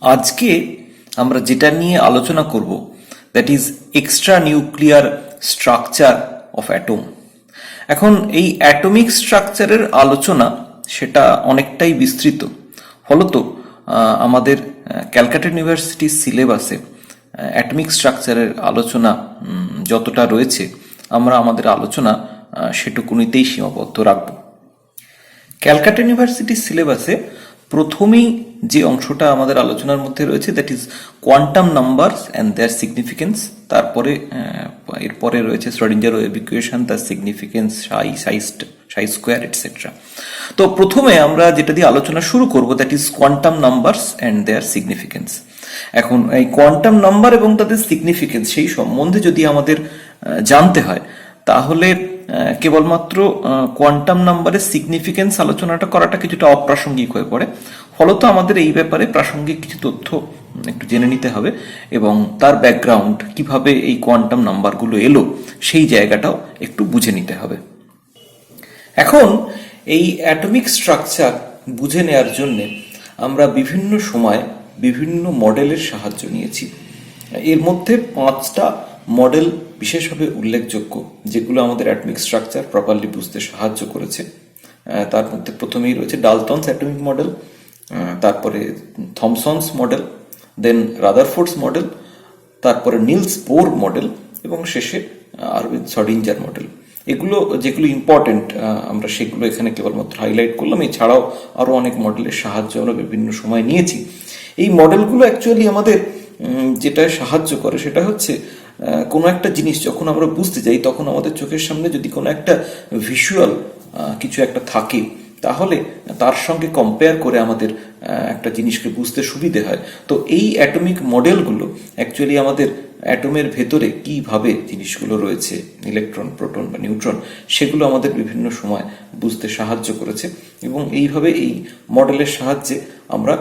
আজকে আমরা যেটা নিয়ে আলোচনা করব that is extra nuclear structure of atom. এখন এই অ্যাটমিক স্ট্রাকচারের আলোচনা সেটা অনেকটাই বিস্তৃত, ফলত আমাদের ক্যালকাটা ইউনিভার্সিটির সিলেবাসে অ্যাটমিক স্ট্রাকচারের আলোচনা যতটা রয়েছে আমরা আমাদের আলোচনা সেটুকুনিতেই সীমাবদ্ধ রাখব। ক্যালকাটা ইউনিভার্সিটির সিলেবাসে প্রথমেই যে অংশটা আমাদের আলোচনার মধ্যে রয়েছে that is quantum numbers and their significance. তারপরে এরপরে রয়েছে শ্রোডিঞ্জার ওয়েভ ইকুয়েশন, তার সিগনিফিকেন্স, সাই স্কোয়ার এটসেট্রা। তো প্রথমে আমরা যেটা দিয়ে আলোচনা শুরু করব that is quantum numbers and their significance. এখন এই কোয়ান্টাম নাম্বার এবং তাদের সিগনিফিকেন্স সেই সম্বন্ধে যদি আমাদের জানতে হয় তাহলে কেবলমাত্র কোয়ান্টাম নাম্বারের সিগনিফিকেন্স আলোচনাটা করাটা কিছুটা অপ্রাসঙ্গিক হয়ে পড়ে। ফলত আমাদের এই ব্যাপারে প্রাসঙ্গিক কিছু তথ্য একটু জেনে নিতে হবে এবং তার ব্যাকগ্রাউন্ড কিভাবে এই কোয়ান্টাম নাম্বারগুলো এলো সেই জায়গাটাও একটু বুঝে নিতে হবে। এখন এই অ্যাটমিক স্ট্রাকচার বুঝে নেওয়ার জন্য আমরা বিভিন্ন সময় বিভিন্ন মডেলের সাহায্য নিয়েছি। এর মধ্যে 5টা মডেল বিশেষভাবে উল্লেখযোগ্য যেগুলো আমাদের অ্যাটমিক স্ট্রাকচার প্রপারলি বুঝতে সাহায্য করেছে। তার মধ্যে প্রথমেই রয়েছে ডালটনস অ্যাটমিক মডেল, তারপরে থমসনস মডেল, দেন রাদারফোর্ডস মডেল, তারপরে নিলস বোর মডেল এবং শেষে আরউইন শ্রোডিঞ্জার মডেল। এগুলো যেগুলো ইম্পর্টেন্ট আমরা সেগুলো এখানে কেবলমাত্র হাইলাইট করলাম। এছাড়াও আরও অনেক মডেলের সাহায্য আমরা বিভিন্ন সময় নিয়েছি। এই মডেলগুলো অ্যাকচুয়ালি আমাদের যেটা সাহায্য করে সেটা হচ্ছে কোনো একটা জিনিস যখন আমরা বুঝতে যাই তখন আমাদের চোখের সামনে যদি কোনো একটা ভিজুয়াল কিছু একটা থাকে তাহলে তার সঙ্গে কম্পেয়ার করে আমাদের একটা জিনিসকে বুঝতে সুবিধে হয়। তো এই অ্যাটমিক মডেলগুলো অ্যাকচুয়ালি আমাদের অ্যাটমের ভেতরে কিভাবে জিনিসগুলো রয়েছে, ইলেকট্রন, প্রোটন বা নিউট্রন, সেগুলো আমাদের বিভিন্ন সময় বুঝতে সাহায্য করেছে এবং এইভাবে এই মডেলের সাহায্যে আমরা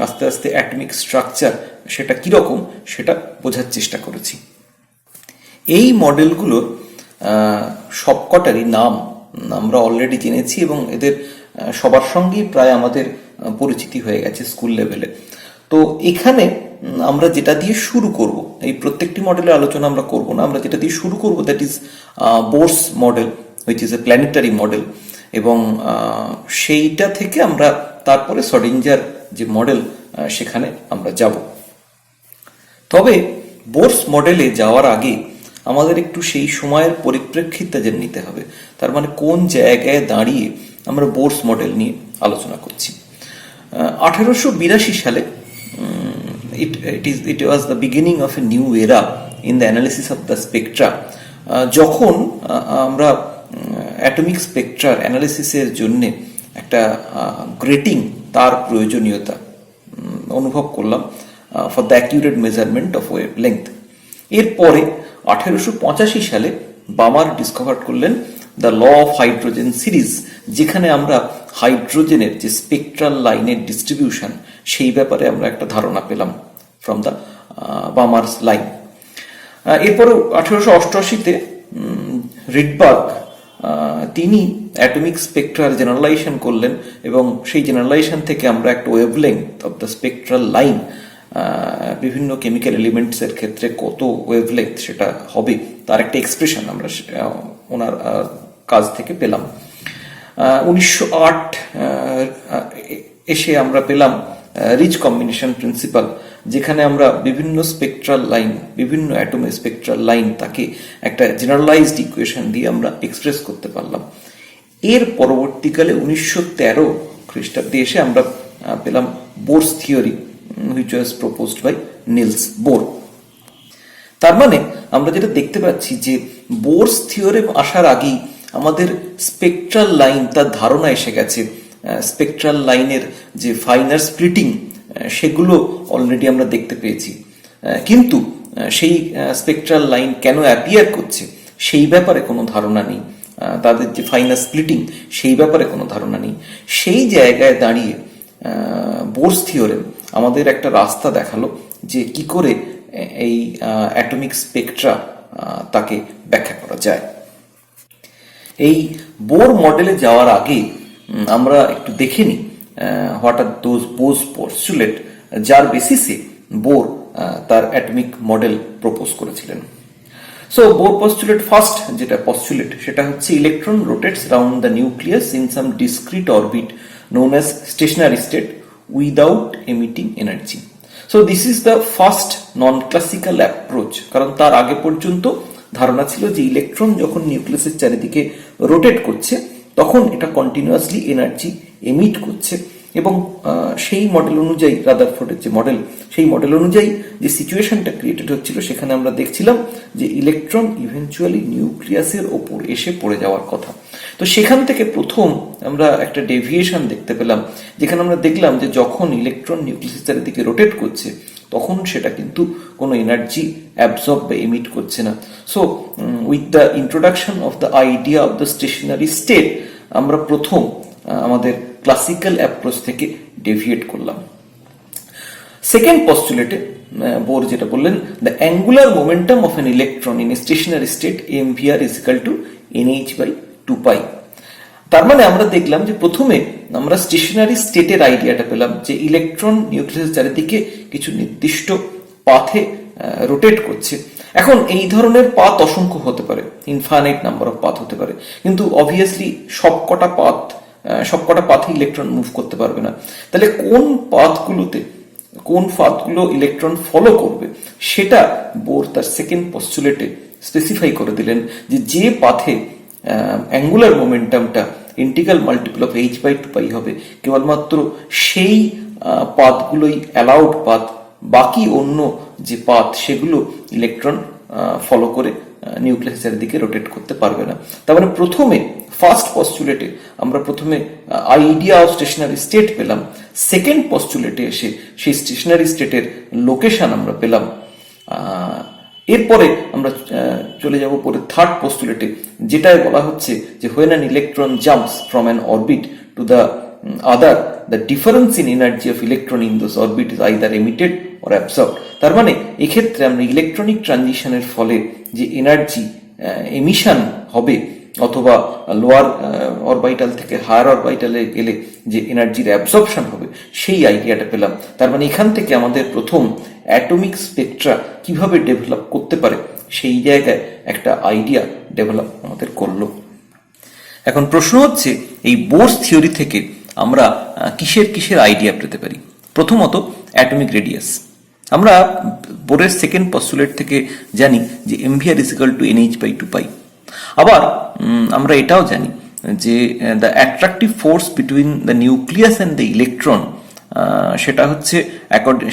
আস্তে আস্তে অ্যাটমিক স্ট্রাকচার সেটা কীরকম সেটা বোঝার চেষ্টা করেছি। এই মডেলগুলোর সবকটারই নাম আমরা অলরেডি জেনেছি এবং এদের সবার সঙ্গেই প্রায় আমাদের পরিচিতি হয়ে গেছে স্কুল লেভেলে। তো এখানে আমরা যেটা দিয়ে শুরু করব, এই প্রত্যেকটি মডেলের আলোচনা আমরা করব না, আমরা যেটা দিয়ে শুরু করব that is Bohr's model which is a planetary model এবং সেইটা থেকে আমরা তারপরে শ্রোডিঞ্জার যে মডেল সেখানে আমরা যাব। তবে বোরস মডেলে যাওয়ার আগে আমাদের একটু সেই সময়ের পরিপ্রেক্ষিতটা জেনে নিতে হবে। তার মানে কোন জায়গায় দাঁড়িয়ে আমরা বোরস মডেল নিয়ে আলোচনা করছি। 1882 সালে it was the beginning of a new era in the analysis of the spectra। যখন আমরা অ্যাটমিক স্পেকট্রার অ্যানালিসিসের জন্য একটা গ্রেটিং তার প্রয়োজনীয়তা অনুভব করলাম for the accurate measurement of wavelength. এরপরে 1885 সালে বামার ডিসকভার করলেন the law of hydrogen series, যেখানে আমরা হাইড্রোজেনের যে স্পেকট্রাল লাইনের ডিস্ট্রিবিউশন সেই ব্যাপারে আমরা একটা ধারণা পেলাম ফ্রম দ্য বামার্স লাইন। এরপরে 1888-তে রিডবার্গ তিনি অ্যাটমিক স্পেকট্রার জেনারেলাইজেশন করলেন এবং সেই জেনারেলাইজেশন থেকে আমরা একটা wavelength of the spectral line বিভিন্ন কেমিক্যাল এলিমেন্টসের ক্ষেত্রে কত ওয়েভলেংথ সেটা হবে তার একটা এক্সপ্রেশন আমরা ওনার কাজ থেকে পেলাম। 1908 এসে আমরা পেলাম রিচ কম্বিনেশন প্রিন্সিপাল, যেখানে আমরা বিভিন্ন স্পেকট্রাল লাইন, বিভিন্ন অ্যাটমের স্পেকট্রাল লাইন তাকে একটা জেনারেলাইজড ইকুয়েশন দিয়ে আমরা এক্সপ্রেস করতে পারলাম। এর পরবর্তীকালে 1913 খ্রিস্টাব্দে এসে আমরা পেলাম Bohr's theory which was proposed by Niels Bohr. তার মানে আমরা যেটা দেখতে পাচ্ছি যে বোরস থিওরেম আসার আগেই আমাদের স্পেকট্রাল লাইন তার ধারণা এসে গেছে। স্পেকট্রাল লাইনের যে ফাইনার স্প্লিটিং সেগুলো অলরেডি আমরা দেখতে পেয়েছি, কিন্তু সেই স্পেকট্রাল লাইন কেন অ্যাপিয়ার করছে সেই ব্যাপারে কোনো ধারণা নেই, তাদের যে ফাইনার স্প্লিটিং সেই ব্যাপারে কোনো ধারণা নেই। সেই জায়গায় দাঁড়িয়ে বোরস থিওরেম আমাদের একটা রাস্তা দেখালো যে কি করে এই অ্যাটমিক স্পেকট্রা তাকে ব্যাখ্যা করা যায়। এই বোর মডেলে যাওয়ার আগে আমরা একটু দেখে নিই হোয়াট আর দোজ বোরস পোস্টুলেট যার বেসিসে বোর তার অ্যাটমিক মডেল প্রপোজ করেছিলেন। সো বোর পস্টুলেট ফার্স্ট যেটা পস্টুলেট সেটা হচ্ছে electron rotates round the nucleus in some discrete orbit known as stationary state without emitting energy. So this is the first non classical approach, কারণ তার আগে পর্যন্ত ধারণা ছিল যে ইলেকট্রন যখন নিউক্লিয়াসের চারিদিকে রোটেট করছে তখন এটা কন্টিনিউয়াসলি এনার্জি এমিট করছে, এবং সেই মডেল অনুযায়ী রাদারফোর্ডের যে মডেল, সেই মডেল অনুযায়ী যে সিচুয়েশনটা ক্রিয়েটেড হচ্ছিল সেখানে আমরা দেখছিলাম যে ইলেকট্রন ইভেনচুয়ালি নিউক্লিয়াসের ওপর এসে পড়ে যাওয়ার কথা। তো সেখান থেকে প্রথম আমরা একটা ডেভিয়েশন দেখতে পেলাম, যেখানে আমরা দেখলাম যে যখন ইলেকট্রন নিউক্লিয়াসের চারিদিকে রোটেট করছে তখন সেটা কিন্তু কোনো এনার্জি অ্যাবজর্ব বা এমিট করছে না। So with the introduction of the idea of the stationary state আমরা প্রথম আমাদের ক্লাসিক্যাল অ্যাপ্রোচ থেকে ডেভিয়েট করলাম। সেকেন্ড পস্টুলেটে বোর যেটা বললেন, the angular momentum of an electron in a stationary state mvr is equal to nh/2π। তার মানে আমরা দেখলাম যে প্রথমে আমরা স্টেশনারি স্টেটের আইডিয়াটা পেলাম যে ইলেকট্রন নিউক্লিয়াসের চারিদিকে কিছু নির্দিষ্ট পাথে রোটেট করছে। এখন এই ধরনের পাথ অসংখ্য হতে পারে, ইনফাইনাইট নাম্বার অফ পাথ হতে পারে, কিন্তু অবভিয়াসলি সবকটা পাথে ইলেকট্রন মুভ করতে পারবে না। তাহলে কোন পাথগুলো ইলেকট্রন ফলো করবে সেটা বোর তার সেকেন্ড পস্টুলেটে স্পেসিফাই করে দিলেন, যে পাথে অ্যাঙ্গুলার মোমেন্টামটা ইন্টিগ্রাল মাল্টিপল অফ h/2π হবে কেবলমাত্র সেই পাথগুলোই অ্যালাউড পাথ, বাকি অন্য যে পাথ সেগুলো ইলেকট্রন ফলো করে নিউক্লিয়াসের দিকে রোটেট করতে পারবে না। তার মানে প্রথমে ফার্স্ট পস্টুলেটে আমরা প্রথমে আইডিয়া অফ স্টেশনারি স্টেট পেলাম, সেকেন্ড পস্টুলেটে এসে সেই স্টেশনারি স্টেটের লোকেশন আমরা পেলাম। এরপরে আমরা চলে যাব পরে থার্ড পস্টুলেটে, যেটায় বলা হচ্ছে যে when an electron jumps from an orbit to the other, the difference in energy of electron in those orbit is either emitted or absorbed। তার মানে এক্ষেত্রে আমরা ইলেকট্রনিক ট্রানজিশনের ফলে যে এনার্জি এমিশন হবে অথবা লোয়ার অরবিটাল থেকে হায়ার অরবিটালে গেলে যে এনার্জির অ্যাবজর্পশন হবে সেই আইডিয়াটা পেলাম। তার মানে এখান থেকে আমাদের প্রথম অ্যাটমিক স্পেকট্রা কিভাবে ডেভেলপ করতে পারে সেই জায়গায় একটা আইডিয়া ডেভেলপ আমাদের করলো। এখন প্রশ্ন হচ্ছে এই বোরস থিওরি থেকে আমরা কিসের আইডিয়া পেতে পারি? প্রথমত অ্যাটমিক রেডিয়াস। আমরা বোরের সেকেন্ড পস্টুলেট থেকে জানি যে mvr is equal to nh/2π। আবার আমরা এটাও জানি যে the attractive force between the nucleus and the electron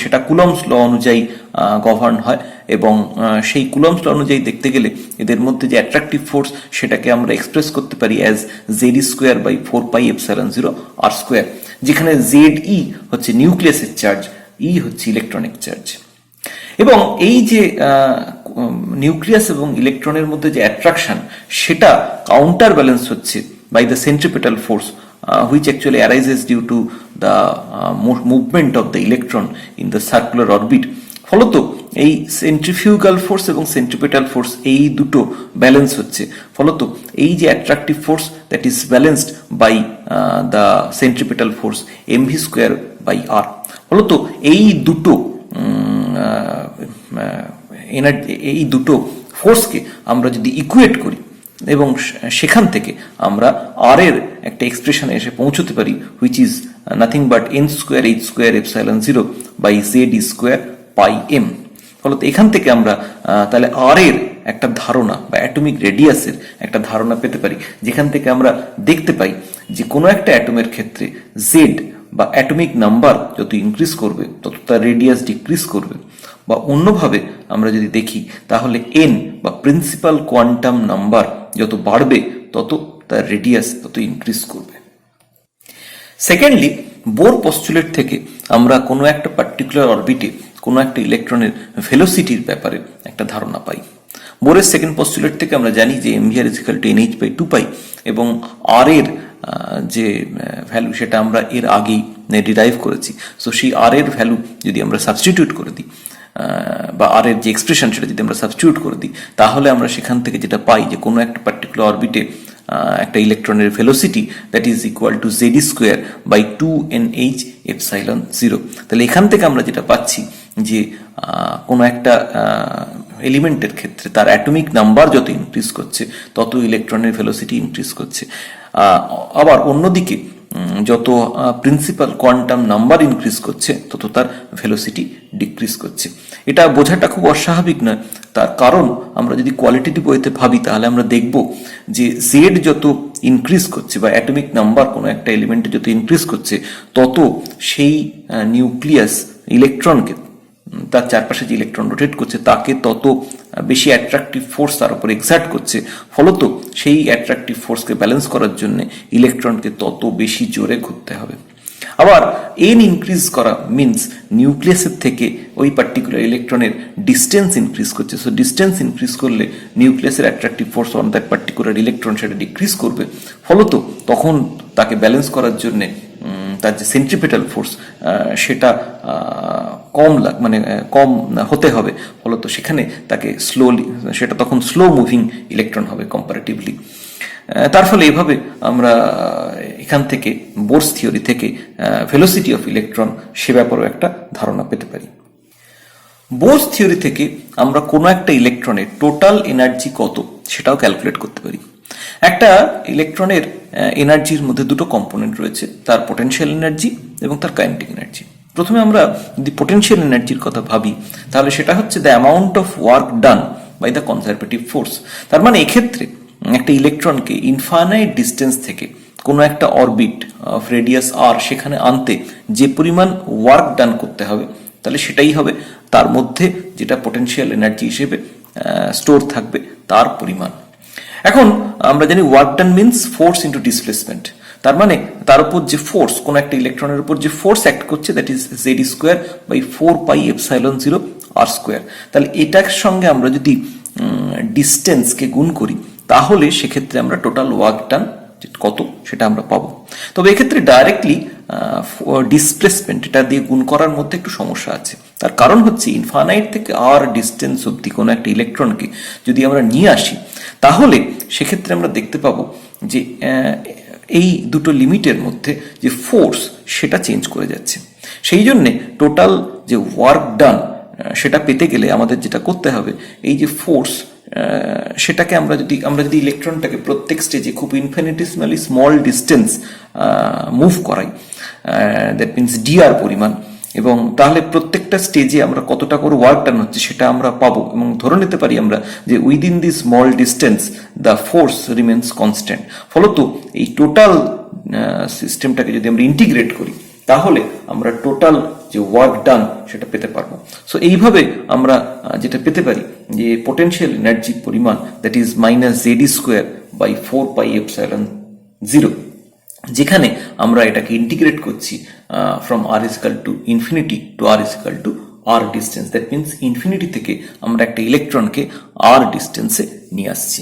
সেটা কুলম্বস ল অনুযায়ী গভর্ন হয়, এবং সেই কুলম্বস ল অনুযায়ী দেখতে গেলে এদের মধ্যে যে অ্যাট্রাকটিভ ফোর্স সেটাকে আমরা এক্সপ্রেস করতে পারি অ্যাজ Ze²/4πε0r², যেখানে Ze হচ্ছে নিউক্লিয়াসের চার্জ, E হচ্ছে ইলেকট্রনিক চার্জ। এবং এই যে নিউক্লিয়াস এবং ইলেকট্রনের মধ্যে যে অ্যাট্রাকশন সেটা কাউন্টার ব্যালেন্স হচ্ছে by the centripetal force which actually arises due to the movement of the electron in the circular orbit। ফলত এই সেন্ট্রিফিউগাল ফোর্স এবং সেন্ট্রিপেটাল ফোর্স এই দুটো ব্যালেন্স হচ্ছে, ফলত এই যে attractive force that is balanced by the centripetal force mv²/r। ফলত এই দুটো ফোর্সকে আমরা যদি ইকুয়েট করি এবং সেখান থেকে আমরা আর এর একটা এক্সপ্রেশনে এসে পৌঁছতে পারি which is nothing but n²h²ε0/Ze²πm। ফলত এখান থেকে আমরা তাহলে আর এর একটা ধারণা বা অ্যাটমিক রেডিয়াসের একটা ধারণা পেতে পারি, যেখান থেকে আমরা দেখতে পাই যে কোনো একটা অ্যাটমের ক্ষেত্রে জেড বা অ্যাটমিক নাম্বার যত ইনক্রিজ করবে তত তার রেডিয়াস ডিক্রিজ করবে, বা অন্যভাবে আমরা যদি দেখি তাহলে এন বা প্রিন্সিপাল কোয়ান্টাম নাম্বার যত বাড়বে তত তার রেডিয়াস তত ইনক্রিজ করবে। সেকেন্ডলি, বোর পস্টুলেট থেকে আমরা কোনো একটা পার্টিকুলার অরবিটে কোনো একটা ইলেকট্রনের ভেলোসিটির ব্যাপারে একটা ধারণা পাই। বোরের সেকেন্ড পস্টুলেট থেকে আমরা জানি যে mvr is equal to nh/2π, এবং আর এর যে ভ্যালু সেটা আমরা এর আগেই ডিরাইভ করেছি। সো সেই আর এর ভ্যালু যদি আমরা সাবস্টিটিউট করে দিই বা আর এর যে এক্সপ্রেশন সেটা যদি আমরা সাবস্টিটিউট করে দিই, তাহলে আমরা সেখান থেকে যেটা পাই যে কোনো একটা পার্টিকুলার অরবিটে একটা ইলেকট্রনের velocity that is equal to Z e square by 2NH epsilon 0। তাহলে এখান থেকে আমরা যেটা পাচ্ছি যে কোনো একটা এলিমেন্টের ক্ষেত্রে তার অ্যাটমিক নাম্বার যত ইনক্রিজ করছে তত ইলেকট্রনের ভেলোসিটি ইনক্রিজ করছে, আবার অন্যদিকে যত প্রিন্সিপাল কোয়ান্টাম নাম্বার ইনক্রিজ করছে তত তার ভেলোসিটি ডিক্রিজ করছে। এটা বোঝাটা খুব অস্বাভাবিক নয়, তার কারণ আমরা যদি কোয়ালিটেটিভ ওয়েতে ভাবি তাহলে আমরা দেখব যে জেড যত ইনক্রিজ করছে বা অ্যাটমিক নাম্বার কোনো একটা এলিমেন্টে যত ইনক্রিজ করছে তত সেই নিউক্লিয়াস ইলেকট্রনকে, তার চারপাশে যে ইলেকট্রন রোটেট করছে তাকে তত বেশি অ্যাট্রাকটিভ ফোর্স তার উপর এক্সার্ট করছে, ফলত সেই অ্যাট্রাকটিভ ফোর্সকে ব্যালেন্স করার জন্য ইলেকট্রনকে তত বেশি জোরে ঘুরতে হবে। আবার এন ইনক্রিজ করা মিনস নিউক্লিয়াসের থেকে ওই পার্টিকুলার ইলেকট্রনের ডিস্টেন্স ইনক্রিজ করছে। সো ডিস্টেন্স ইনক্রিজ করলে নিউক্লিয়াসের attractive force on that particular electron সেটা ডিক্রিজ করবে, ফলত তখন তাকে ব্যালেন্স করার জন্যে তার যে সেন্ট্রিপেটাল ফোর্স সেটা কম হতে হবে, ফলত সেখানে তাকে সেটা তখন স্লো মুভিং ইলেকট্রন হবে কম্পারেটিভলি। তার ফলে এভাবে আমরা এখান থেকে বোরস থিওরি থেকে ভেলোসিটি অফ ইলেকট্রন সে ব্যাপারেও একটা ধারণা পেতে পারি। বোরস থিওরি থেকে আমরা কোনো একটা ইলেকট্রনের টোটাল এনার্জি কত সেটাও ক্যালকুলেট করতে পারি। একটা ইলেকট্রনের এনার্জির মধ্যে দুটো কম্পোনেন্ট রয়েছে, তার পোটেনশিয়াল এনার্জি এবং তার কাইনেটিক এনার্জি। প্রথমে আমরা যদি পোটেনশিয়াল এনার্জির কথা ভাবি তাহলে সেটা হচ্ছে the amount of work done by the conservative force. তার মানে এক্ষেত্রে একটা ইলেকট্রনকে ইনফাইনাইট ডিস্টেন্স থেকে কোনো একটা অরবিট অফ রেডিয়াস আর সেখানে আনতে যে পরিমাণ ওয়ার্ক ডান করতে হবে তাহলে সেটাই হবে তার মধ্যে যেটা পোটেনশিয়াল এনার্জি হিসেবে স্টোর থাকবে তার পরিমাণ। এখন আমরা জানি work done means force into displacement, তার মানে তার উপর যে ফোর্স কোন একটা ইলেকট্রনের উপর যে ফোর্স অ্যাক্ট করছে that is Z square by 4πε0 r square. তাহলে এটার সঙ্গে আমরা যদি ডিস্টেন্সকে গুণ করি তাহলে সেক্ষেত্রে আমরা টোটাল ওয়ার্ক ডান কত সেটা আমরা পাবো। তবে এক্ষেত্রে ডাইরেক্টলি ডিসপ্লেসমেন্ট এটা দিয়ে গুণ করার মধ্যে একটু সমস্যা আছে, তার কারণ হচ্ছে ইনফাইনাইট থেকে আর ডিস্টেন্স অব্দি কোনো একটা ইলেকট্রনকে যদি আমরা নিয়ে আসি তাহলে সেক্ষেত্রে আমরা দেখতে পাবো যে এই দুটো লিমিটের মধ্যে যে ফোর্স সেটা চেঞ্জ করে যাচ্ছে। সেই জন্যে টোটাল যে ওয়ার্ক ডান সেটা পেতে গেলে আমাদের যেটা করতে হবে এই যে ফোর্স সেটাকে আমরা যদি ইলেকট্রনটাকে প্রত্যেক স্টেজে খুব ইনফিনিটেসিমালি স্মল ডিস্টেন্স মুভ করাই দ্যাট মিনস ডিআর পরিমাণ, এবং তাহলে প্রত্যেকটা স্টেজে আমরা কতটা করে ওয়ার্ক ডান হচ্ছে সেটা আমরা পাবো এবং ধরে নিতে পারি আমরা যে within the small distance the force remains constant. ফলত এই টোটাল সিস্টেমটাকে যদি আমরা ইন্টিগ্রেট করি তাহলে আমরা টোটাল যে ওয়ার্ক ডান সেটা পেতে পারবো। সো এইভাবে আমরা যেটা পেতে পারি যে পোটেনশিয়াল এনার্জির পরিমাণ that is minus Z square by 4πε0, যেখানে আমরা এটাকে ইন্টিগ্রেট করছি from r is equal to infinity to r is equal to r distance, that means infinity থেকে আমরা একটা ইলেকট্রনকে আর ডিস্টেন্সে নিয়ে আসছি।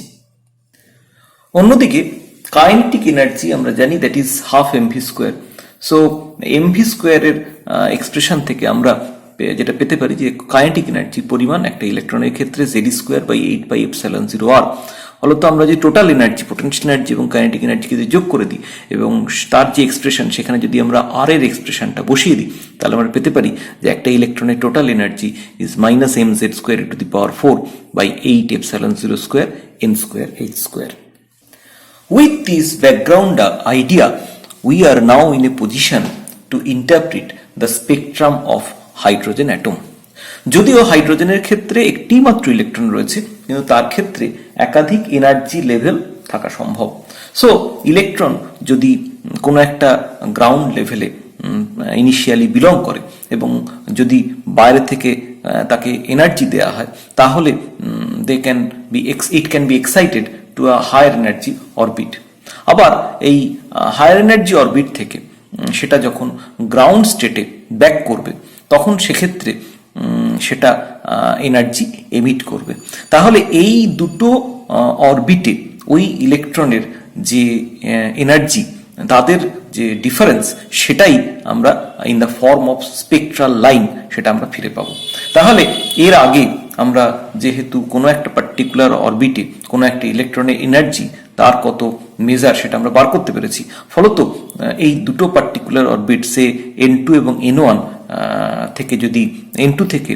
অন্যদিকে কাইনেটিক এনার্জি আমরা জানি that is half MV square. So MV স্কোয়ারের এক্সপ্রেশন থেকে আমরা যেটা পেতে পারি যে কাইনেটিক এনার্জি পরিমাণ একটা ইলেকট্রনের ক্ষেত্রে জেড স্কোয়ার বাই 8πε0 আর। ফলত আমরা যে টোটাল এনার্জি পোটেনশিয়াল এনার্জি এবং কাইনেটিক এনার্জিকে যদি যোগ করে দিই এবং তার যে এক্সপ্রেশন সেখানে যদি আমরা আর এর এক্সপ্রেশনটা বসিয়ে দিই তাহলে আমরা পেতে পারি যে একটা ইলেকট্রনের total energy is minus mz square to the power 4 by 8πε0 square n square h square. With this background idea, we are now in a position to interpret the spectrum of hydrogen atom. যদিও হাইড্রোজেনের ক্ষেত্রে একটি মাত্র electron রয়েছে কিন্তু তার ক্ষেত্রে একাধিক এনার্জি লেভেল থাকা সম্ভব। সো ইলেকট্রন যদি কোনো একটা গ্রাউন্ড লেভেলে ইনিশিয়ালি বিলং করে এবং যদি বাইরে থেকে তাকে এনার্জি দেওয়া হয় তাহলে it can be excited to a higher energy orbit. আবার এই হায়ার এনার্জি অরবিট থেকে সেটা যখন গ্রাউন্ড স্টেটে ব্যাক করবে তখন সেক্ষেত্রে সেটা এনার্জি এমিট করবে। তাহলে এই দুটো অরবিটে ওই ইলেকট্রনের যে এনার্জি তাদের যে ডিফারেন্স সেটাই আমরা in the form of spectral line সেটা আমরা ফিরে পাবো। তাহলে এর আগে আমরা যেহেতু কোনো একটা পার্টিকুলার অরবিটে কোনো একটা ইলেকট্রনের এনার্জি তার কত মেজার সেটা আমরা বার করতে পেরেছি। ফলত এই দুটো পার্টিকুলার অরবিট সে N2 এবং N1 থেকে যদি N2 থেকে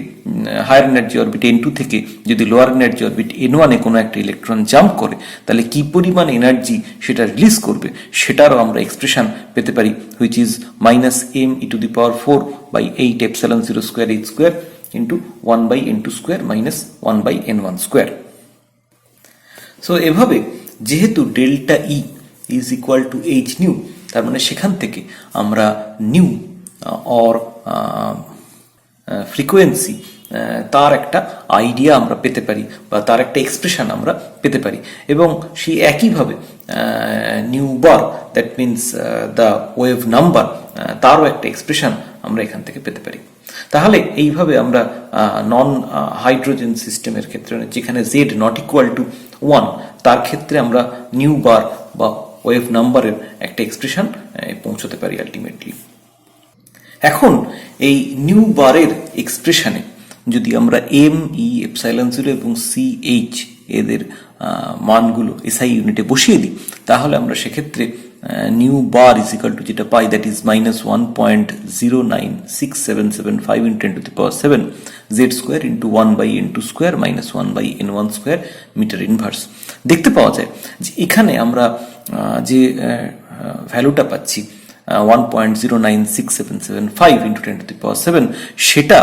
হায়ার এনার্জি অরবিট N2 থেকে যদি লোয়ার এনার্জি অরবিট N1 এ কোনো একটা ইলেকট্রন জাম্প করে, তাহলে কি পরিমাণ এনার্জি সেটা রিলিজ করবে সেটারও আমরা এক্সপ্রেশন পেতে পারি, which is -me⁴ by 8 epsilon 0 square h square into 1 by n2 square minus 1 by n1 square. So এভাবে যেহেতু delta E is equal two H new, তার মানে সেখান থেকে আমরা নিউ অর ফ্রিকোয়েন্সি তার একটা আইডিয়া আমরা পেতে পারি বা তার একটা এক্সপ্রেশন আমরা পেতে পারি, এবং সেই একইভাবে new bar that means the wave number তারও একটা এক্সপ্রেশন আমরা এখান থেকে পেতে পারি। তাহলে এইভাবে আমরা নন হাইড্রোজেন সিস্টেমের ক্ষেত্রে যেখানে জেড নট ইকুয়াল টু 1 তার ক্ষেত্রে আমরা নিউ বার বা ওয়েভ নাম্বারের একটা এক্সপ্রেশন পৌঁছতে পারি আলটিমেটলি। এখন এই নিউ বারের এক্সপ্রেশনে যদি আমরা এম ই এপসাইলন 0 এবং সি এইচ এদের মানগুলো এসআই ইউনিটে বসিয়ে দিই, তাহলে আমরা সেক্ষেত্রে nu bar is equal to যেটা পাই that is -1.096775 × 10⁻⁷ Z square into 1/n2 square minus 1/n1 square metre inverse. দেখতে পাওয়া যায় যে এখানে আমরা যে ভ্যালুটা পাচ্ছি 1.096775 × 10⁻⁷ সেটা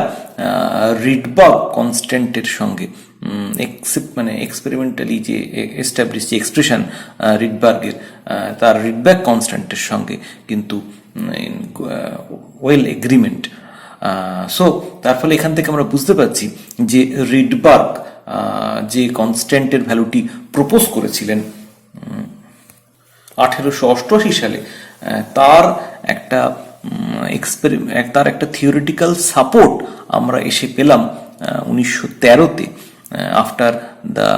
রিডবার্গ কনস্ট্যান্টের সঙ্গে মানে এক্সপেরিমেন্টালি যে এস্টাবলিশ যে এক্সপ্রেশন রিডবার্গের তার রিডবার্গ কনস্ট্যান্টের সঙ্গে কিন্তু ওয়েল এগ্রিমেন্ট। সো তার ফলে এখান থেকে আমরা বুঝতে পারছি যে রিডবার্গ যে কনস্ট্যান্টের ভ্যালুটি প্রপোজ করেছিলেন 1888 সালে, তার একটা থিওরিটিক্যাল সাপোর্ট আমরা এসে পেলাম 1913-তে after the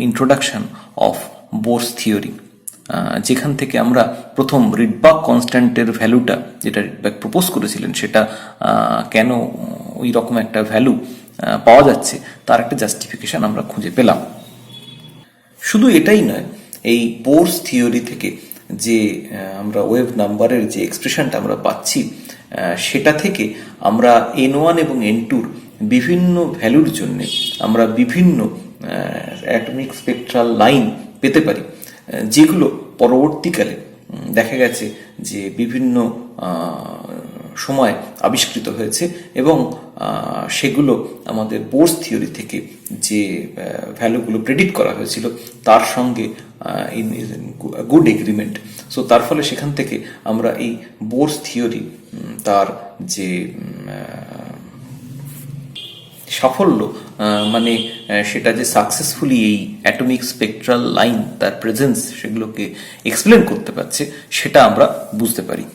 introduction of Bohr's theory, যেখান থেকে আমরা প্রথম রিডবার্গ কনস্ট্যান্টের ভ্যালুটা যেটা রিডবার্গ প্রপোজ করেছিলেন সেটা কেন ওই রকম একটা ভ্যালু পাওয়া যাচ্ছে তার একটা জাস্টিফিকেশন আমরা খুঁজে পেলাম। শুধু এটাই নয়, এই বোরস থিওরি থেকে যে আমরা ওয়েভ নাম্বারের যে এক্সপ্রেশনটা আমরা পাচ্ছি সেটা থেকে আমরা N1 এবং N2-র বিভিন্ন ভ্যালুর জন্য আমরা বিভিন্ন অ্যাটমিক স্পেকট্রাল লাইন পেতে পারি, যেগুলো পরবর্তীকালে দেখা গেছে যে বিভিন্ন সময় আবিষ্কৃত হয়েছে এবং সেগুলো আমাদের বোরস থিওরি থেকে যে ভ্যালুগুলো প্রেডিক্ট করা হয়েছিল তার সঙ্গে গুড এগ্রিমেন্ট। সো তার ফলে সেখান থেকে আমরা এই বোরস থিওরি তার যে সাফল্য মানে সেটা যে সাকসেসফুলি এই অ্যাটমিক স্পেকট্রাল লাইন তার প্রেজেন্স সেগুলোকে এক্সপ্লেন করতে পারছে সেটা আমরা বুঝতে পারি।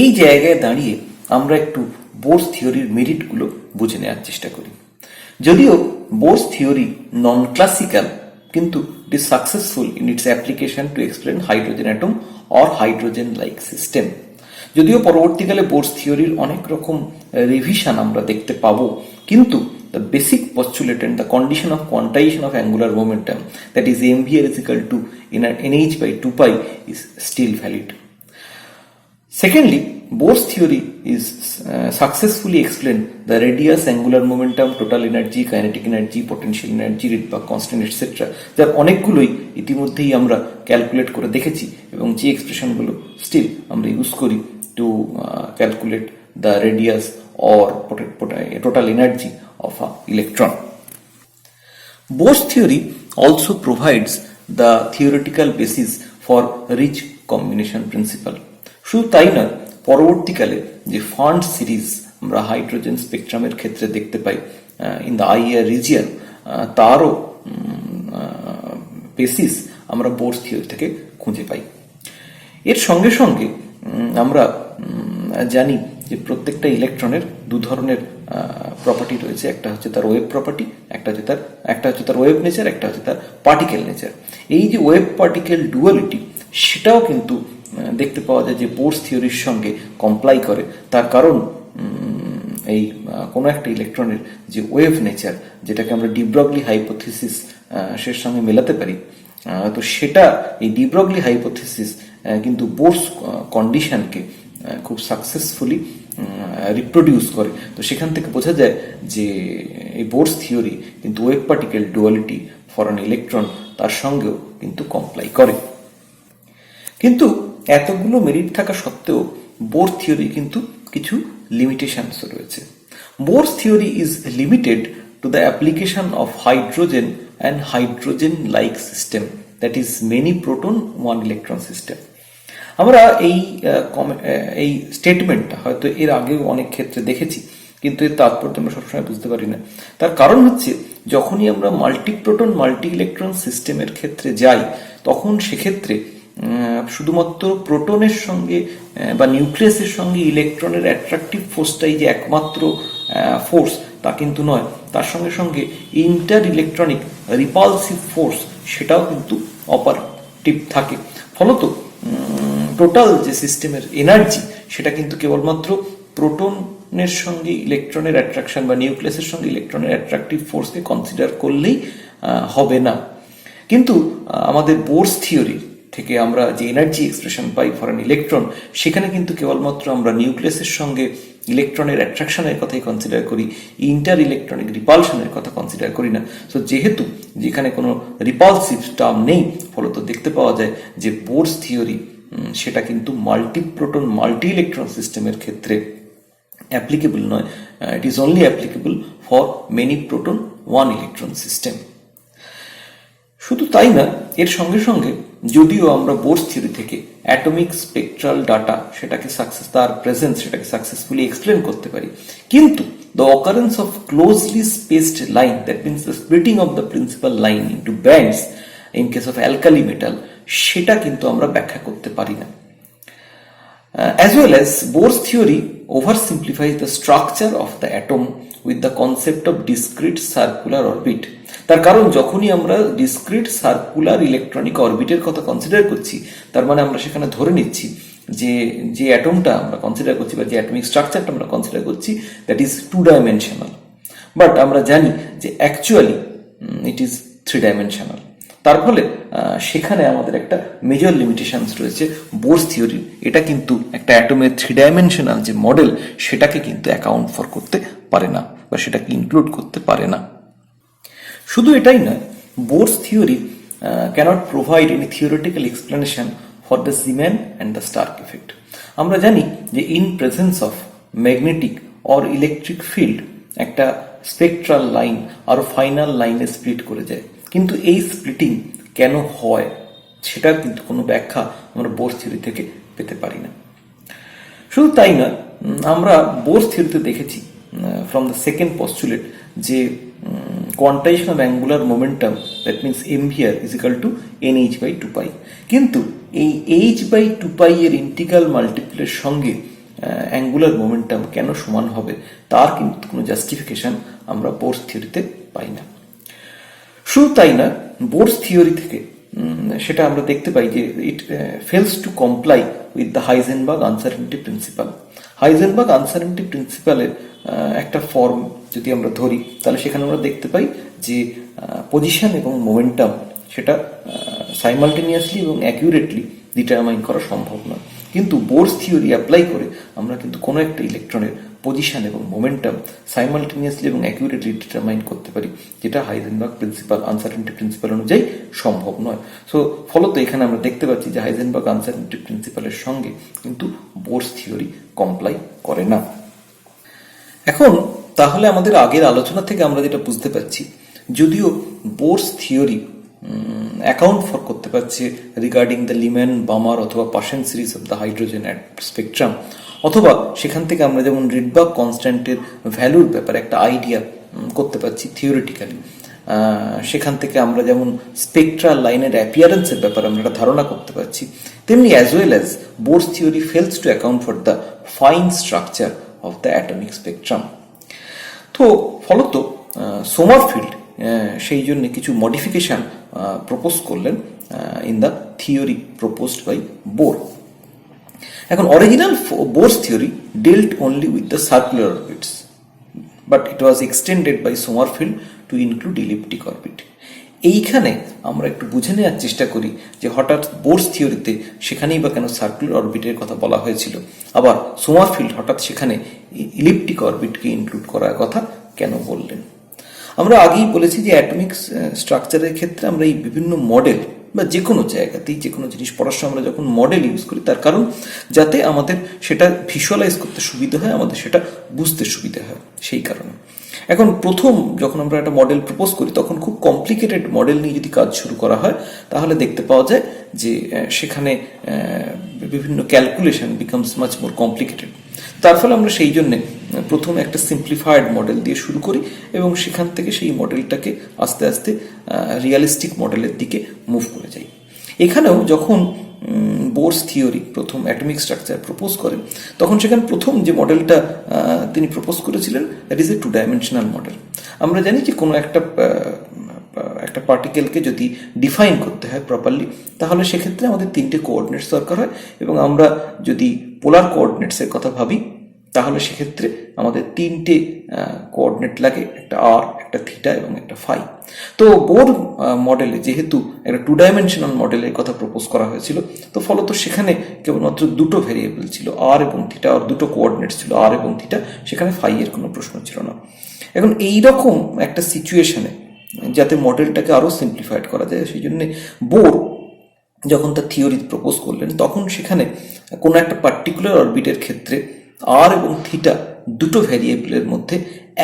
এই জায়গায় দাঁড়িয়ে আমরা একটু বোরস থিওরির মেরিটগুলো বুঝে নেওয়ার চেষ্টা করি। যদিও বোরস থিওরি নন ক্লাসিক্যাল, কিন্তু it is successful in it's application to explain hydrogen atom or hydrogen like system. যদিও পরবর্তীকালে বোরস থিওরির অনেক রকম রিভিশন আমরা দেখতে পাবো, কিন্তু the basic postulate and the condition of quantization of angular momentum, that is mvr is equal to nh by 2 pi, is still valid. Secondly, Bohr's theory is successfully explained the radius, angular momentum, total energy, kinetic energy, potential energy, Rydberg constant, etc. যার অনেকগুলোই ইতিমধ্যেই আমরা calculate করে দেখেছি এবং যে এক্সপ্রেশনগুলো still আমরা use করি to calculate the radius or total energy of an electron. Bohr's theory also provides the theoretical basis for rich combination principle. শুধু তাই না, পরবর্তীকালে যে ফান্ড সিরিজ আমরা হাইড্রোজেন স্পেকট্রামের ক্ষেত্রে দেখতে পাই ইন দ্য আইআর রিজিয়ন, তারও বেসিস আমরা বোরস থিওরি থেকে খুঁজে পাই। এর সঙ্গে সঙ্গে আমরা জানি যে প্রত্যেকটা ইলেকট্রনের দু ধরনের প্রপার্টি রয়েছে, একটা হচ্ছে তার ওয়েভ প্রপার্টি, একটা হচ্ছে তার ওয়েভ নেচার, একটা হচ্ছে তার পার্টিকেল নেচার। এই যে ওয়েভ পার্টিকেল ডুয়ালিটি সেটাও কিন্তু দেখতে পাওয়া যায় যে বোরস থিওরির সঙ্গে কমপ্লাই করে। তার কারণ এই কোনো একটা ইলেকট্রনের যে ওয়েভ নেচার, যেটাকে আমরা ডি ব্রগলি হাইপোথিসিস এর সঙ্গে মেলাতে পারি, তো সেটা এই ডি ব্রগলি হাইপোথিসিস কিন্তু বোরস কন্ডিশনকে খুব সাকসেসফুলি রিপ্রোডিউস করে। তো সেখান থেকে বোঝা যায় যে এই বোরস থিওরি কিন্তু wave particle duality for an electron তার সঙ্গেও কিন্তু কমপ্লাই করে। কিন্তু এতগুলো মেরিট থাকা সত্ত্বেও বোর থিওরি কিন্তু কিছু লিমিটেশনস রয়েছে। Bohr's theory is limited to the application of hydrogen and hydrogen like system, that is many proton one electron system. আমরা এই স্টেটমেন্টটা হয়তো এর আগেও অনেক ক্ষেত্রে দেখেছি, কিন্তু এর তাৎপর্য আমরা সবসময় বুঝতে পারি না। তার কারণ হচ্ছে যখনই আমরা মাল্টি প্রোটন মাল্টি ইলেকট্রন সিস্টেমের ক্ষেত্রে যাই, তখন সেক্ষেত্রে শুধুমাত্র প্রোটনের সঙ্গে বা নিউক্লিয়াসের সঙ্গে ইলেকট্রনের অ্যাট্রাকটিভ ফোর্সটাই যে একমাত্র ফোর্স তা কিন্তু নয়, তার সঙ্গে সঙ্গে ইন্টার ইলেকট্রনিক রিপালসিভ ফোর্স সেটাও কিন্তু অপারেটিভ থাকে। ফলত টোটাল যে সিস্টেমের এনার্জি সেটা কিন্তু কেবলমাত্র প্রোটনের সঙ্গে ইলেকট্রনের অ্যাট্রাকশন বা নিউক্লিয়াসের সঙ্গে ইলেকট্রনের অ্যাট্রাকটিভ ফোর্সকে কনসিডার করলেই হবে না। কিন্তু আমাদের বোরস থিওরি থেকে আমরা যে energy expression pi for an electron, সেখানে কিন্তু কেবলমাত্র আমরা নিউক্লিয়াসের সঙ্গে ইলেকট্রনের অ্যাট্রাকশনের কথাই কনসিডার করি, ইন্টার ইলেকট্রনিক রিপালশনের কথা কনসিডার করি না। সো যেহেতু যেখানে কোনো রিপালসিভ টার্ম নেই, ফলত দেখতে পাওয়া যায় যে বোরস থিওরি সেটা কিন্তু মাল্টি প্রোটন মাল্টি ইলেকট্রন সিস্টেমের ক্ষেত্রে অ্যাপ্লিকেবল নয়। It is only applicable for many proton one electron system. শুধু তাই না, এর সঙ্গে সঙ্গে যদিও আমরা বোরস থিওরি থেকে অ্যাটমিক স্পেকট্রাল ডাটা সেটাকে তার প্রেজেন্স সেটাকে সাকসেসফুলি এক্সপ্লেন করতে পারি, কিন্তু the occurrence of closely spaced line, that means the splitting of the principal line into bands in case of alkali metal, সেটা কিন্তু আমরা ব্যাখ্যা করতে পারি না। As well as Bohr's theory oversimplifies the structure of the atom with the concept of discrete circular orbit. তার কারণ যখনই আমরা ডিসক্রিট সার্কুলার ইলেকট্রনিক অরবিটের কথা কনসিডার করছি, তার মানে আমরা সেখানে ধরে নিচ্ছি যে অ্যাটমটা আমরা কনসিডার করছি বা যে অ্যাটমিক স্ট্রাকচারটা আমরা কনসিডার করছি দ্যাট ইজ 2 ডাইমেনশনাল। বাট আমরা জানি যে অ্যাকচুয়ালি ইট ইজ 3 ডাইমেনশনাল। তার ফলে সেখানে আমাদের একটা মেজর লিমিটেশনস রয়েছে বোরস থিওরি। এটা কিন্তু একটা অ্যাটমের 3 ডাইমেনশনাল যে মডেল সেটাকে কিন্তু অ্যাকাউন্ট ফর করতে পারে না বা সেটাকে ইনক্লুড করতে পারে না। শুধু এটাই নয়, Bohr's theory cannot provide any theoretical explanation for the Zeeman and the Stark effect. আমরা জানি যে in presence of magnetic or electric field একটা স্পেকট্রাল লাইন আর ফাইনাল লাইনে স্প্লিট করে যায়, কিন্তু এই স্প্লিটিং কেন হয় সেটার কিন্তু কোনো ব্যাখ্যা আমরা বোরস থিওরি থেকে পেতে পারি না। শুধু তাই নয়, আমরা বোরস থিওরিতে দেখেছি ফ্রম দ্য সেকেন্ড পস্টুলেট যে quantisation of angular momentum, that means mvr is equal to nh/2π, কিন্তু এই h/2π এর ইন্টিগ্রাল মাল্টিপ্লের সঙ্গে অ্যাঙ্গুলার মোমেন্টাম কেন সমান হবে তার কিন্তু কোনো জাস্টিফিকেশন আমরা বোরস থিওরিতে পাই না। শুধু তাই না, বোরস থিওরি থেকে সেটা আমরা দেখতে পাই যে it fails to comply with the Heisenberg uncertainty principle. Heisenberg uncertainty প্রিন্সিপালের একটা ফর্ম যদি আমরা ধরি, তাহলে সেখানে আমরা দেখতে পাই যে পজিশন এবং মোমেন্টাম সেটা সাইমালটেনিয়াসলি এবং অ্যাকিউরেটলি ডিটারমাইন করা সম্ভব নয়। কিন্তু বোরস থিওরি অ্যাপ্লাই করে আমরা কিন্তু কোনো একটা ইলেকট্রনের পজিশন এবং মোমেন্টাম সাইমালটেনিয়াসলি এবং অ্যাকিউরেটলি ডিটারমাইন করতে পারি, যেটা হাইজেনবার্গ প্রিন্সিপাল আনসার্টেনিটি প্রিন্সিপাল অনুযায়ী সম্ভব নয়। সো ফলত এখানে আমরা দেখতে পাচ্ছি যে হাইজেনবার্গ আনসার্টেনিটি প্রিন্সিপালের সঙ্গে কিন্তু বোরস থিওরি কমপ্লাই করে না। এখন তাহলে আমাদের আগের আলোচনা থেকে আমরা যেটা বুঝতে পারছি, যদিও বোরস থিওরি অ্যাকাউন্ট ফর করতে পারছে রিগার্ডিং দ্য লিম্যান বামার অথবা Paschen series of the hydrogen spectrum, অথবা সেখান থেকে আমরা যেমন রিডবার্গ কনস্ট্যান্টের ভ্যালুর ব্যাপারে একটা আইডিয়া করতে পারছি থিওরিটিক্যালি, সেখান থেকে আমরা যেমন স্পেকট্রাল লাইনের অ্যাপিয়ারেন্সের ব্যাপারে আমরা একটা ধারণা করতে পারছি, তেমনি as well as Bohr's theory fails to account for the fine structure of the atomic spectrum. তো ফলত সোমারফিল্ড সেই জন্য কিছু মডিফিকেশন প্রপোজ করলেন in the theory proposed by Bohr. এখন original Bohr's theory dealt only with the circular orbits, but it was extended by Sommerfeld to include elliptic orbit. এইখানে আমরা একটু বুঝে নেওয়ার চেষ্টা করি যে হঠাৎ বোরস থিওরিতে সেখানেই বা কেন সার্কুলার অরবিটের কথা বলা হয়েছিল, আবার সোমারফিল্ড হঠাৎ সেখানে ইলিপ্টিক অরবিটকে ইনক্লুড করার কথা কেন বললেন। আমরা আগেই বলেছি যে অ্যাটমিক স্ট্রাকচারের ক্ষেত্রে আমরা এই বিভিন্ন মডেল বা যে কোনো জায়গাতেই যে কোনো জিনিস পড়ার সময় আমরা যখন মডেল ইউজ করি, তার কারণ যাতে আমাদের সেটা ভিজুয়ালাইজ করতে সুবিধা হয়, আমাদের সেটা বুঝতে সুবিধা হয়, সেই কারণে। এখন প্রথম যখন আমরা একটা মডেল প্রপোজ করি তখন খুব কমপ্লিকেটেড মডেল নিয়ে যদি কাজ শুরু করা হয় তাহলে দেখতে পাওয়া যায় যে সেখানে বিভিন্ন calculation becomes much more complicated. তার ফলে আমরা সেই জন্যে প্রথমে একটা সিম্পলিফাইড মডেল দিয়ে শুরু করি এবং সেখান থেকে সেই মডেলটাকে আস্তে আস্তে রিয়ালিস্টিক মডেলের দিকে মুভ করে যাই। এখানেও যখন বোরস থিওরি প্রথম অ্যাটমিক স্ট্রাকচার প্রপোজ করেন তখন সেখানে প্রথম যে মডেলটা তিনি প্রপোজ করেছিলেন দ্যাট ইজ এ 2-ডাইমেনশনাল মডেল। আমরা জানি যে কোনো একটা পার্টিকেলকে যদি ডিফাইন করতে হয় প্রপারলি তাহলে সেক্ষেত্রে আমাদের 3টে কোঅর্ডিনেটস দরকার হয়, এবং আমরা যদি পোলার কোঅর্ডিনেটসের কথা ভাবি তাহলে সেক্ষেত্রে আমাদের 3টে কোঅর্ডিনেট লাগে, একটা আর, একটা থিটা এবং একটা ফাই। তো বোর মডেলে যেহেতু একটা 2-ডাইমেনশনাল মডেলের কথা প্রপোজ করা হয়েছিল, তো ফলত সেখানে কেবলমাত্র দুটো ভেরিয়েবল ছিল, আর এবং থিটা, আর দুটো কোঅর্ডিনেটস ছিল আর এবং থিটা, সেখানে ফাই এর কোনো প্রশ্ন ছিল না। এখন এইরকম একটা সিচুয়েশনে যাতে মডেলটাকে আরও সিম্পলিফাইড করা যায়, সেই জন্যে বোর যখন তার থিওরি প্রপোজ করলেন তখন সেখানে কোনো একটা পার্টিকুলার অরবিটের ক্ষেত্রে আর এবং থিটা দুটো ভ্যারিয়েবলের মধ্যে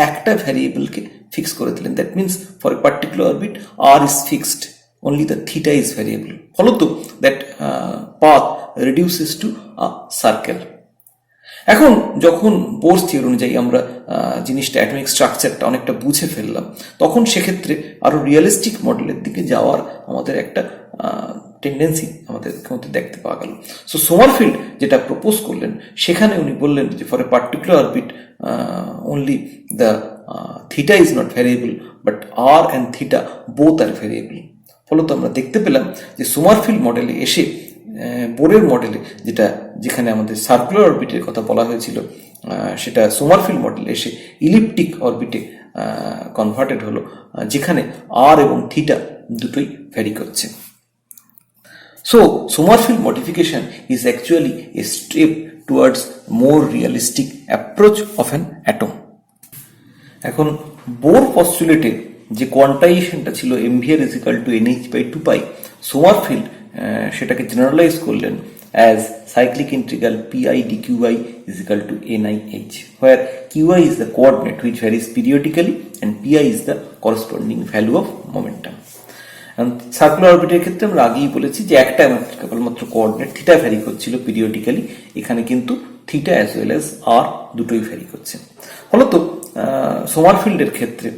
একটা ভ্যারিয়েবলকে ফিক্স করে দিলেন। That means for a particular orbit r is fixed, only the theta is variable. ফলত that path reduces to a circle. এখন যখন বোরস থিওরি অনুযায়ী আমরা জিনিসটা অ্যাটমিক স্ট্রাকচারটা অনেকটা বুঝে ফেললাম, তখন সেক্ষেত্রে আরো রিয়েলিস্টিক মডেলের দিকে যাওয়ার আমাদের একটা টেন্ডেন্সি আমাদের মধ্যে দেখতে পাওয়া গেল। সো সোমারফিল্ড যেটা প্রপোজ করলেন সেখানে উনি বললেন যে for a particular orbit only the theta is not variable but r and theta both are variable. ফলত আমরা দেখতে পেলাম যে সোমারফিল্ড মডেলে এসে বোরের মডেলে যেখানে আমাদের সার্কুলার অরবিটের কথা বলা হয়েছিল সেটা সোমারফিল্ড মডেলে এসে ইলিপ্টিক অরবিটে কনভার্টেড হলো, যেখানে আর এবং থিটা দুটোই ভ্যারি করছে। So Sommerfeld modification is actually A step towards more realistic approach of an atom. এখন বোর পস্টুলেটে যে কোয়ান্টাইজেশনটা ছিল mvr is equal to nh/2π, Sommerfeld সেটাকে জেনারেলাইজ করলেন as cyclic integral pi dqi is equal to nih, where qi is the coordinate which varies periodically and pi is the corresponding value of momentum. Circular অরবিটের ক্ষেত্রে আমরা আগেই বলেছি যে একটা কেবলমাত্র কোঅর্ডিনেট থিটা ভ্যারি করছিল পিরিয়ডিক্যালি, এখানে কিন্তু theta as well as r দুটোই ভ্যারি করছে। ফলত সোমারফিল্ডের ক্ষেত্রে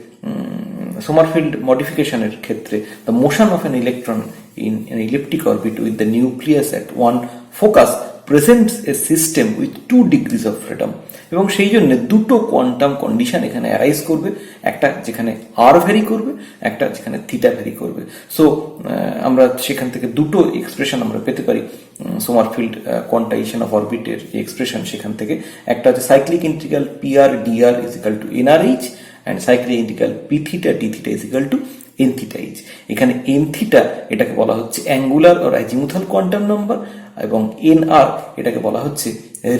সোমারফিল্ড মডিফিকেশনের ক্ষেত্রে the motion of an electron in an elliptic orbit with the nucleus at one focus presents a system with 2 degrees of freedom, এবং সেই জন্য দুটো কোয়ান্টাম কন্ডিশন এখানে অ্যারাইজ করবে, একটা যেখানে আর ভ্যারি করবে, একটা যেখানে থিটা ভ্যারি করবে। সো আমরা সেখান থেকে দুটো এক্সপ্রেশন আমরা পেতে পারি সোমারফিল্ড কোয়ান্টাইজেশন অফ অরবিটের যে এক্সপ্রেশন, সেখান থেকে একটা হচ্ছে cyclic integral pr dr is equal to nrh and cyclic integral p theta d theta is equal to n theta h। এখানে n theta এটাকে বলা হচ্ছে angular or azimuthal quantum number, এবং nr এটাকে বলা হচ্ছে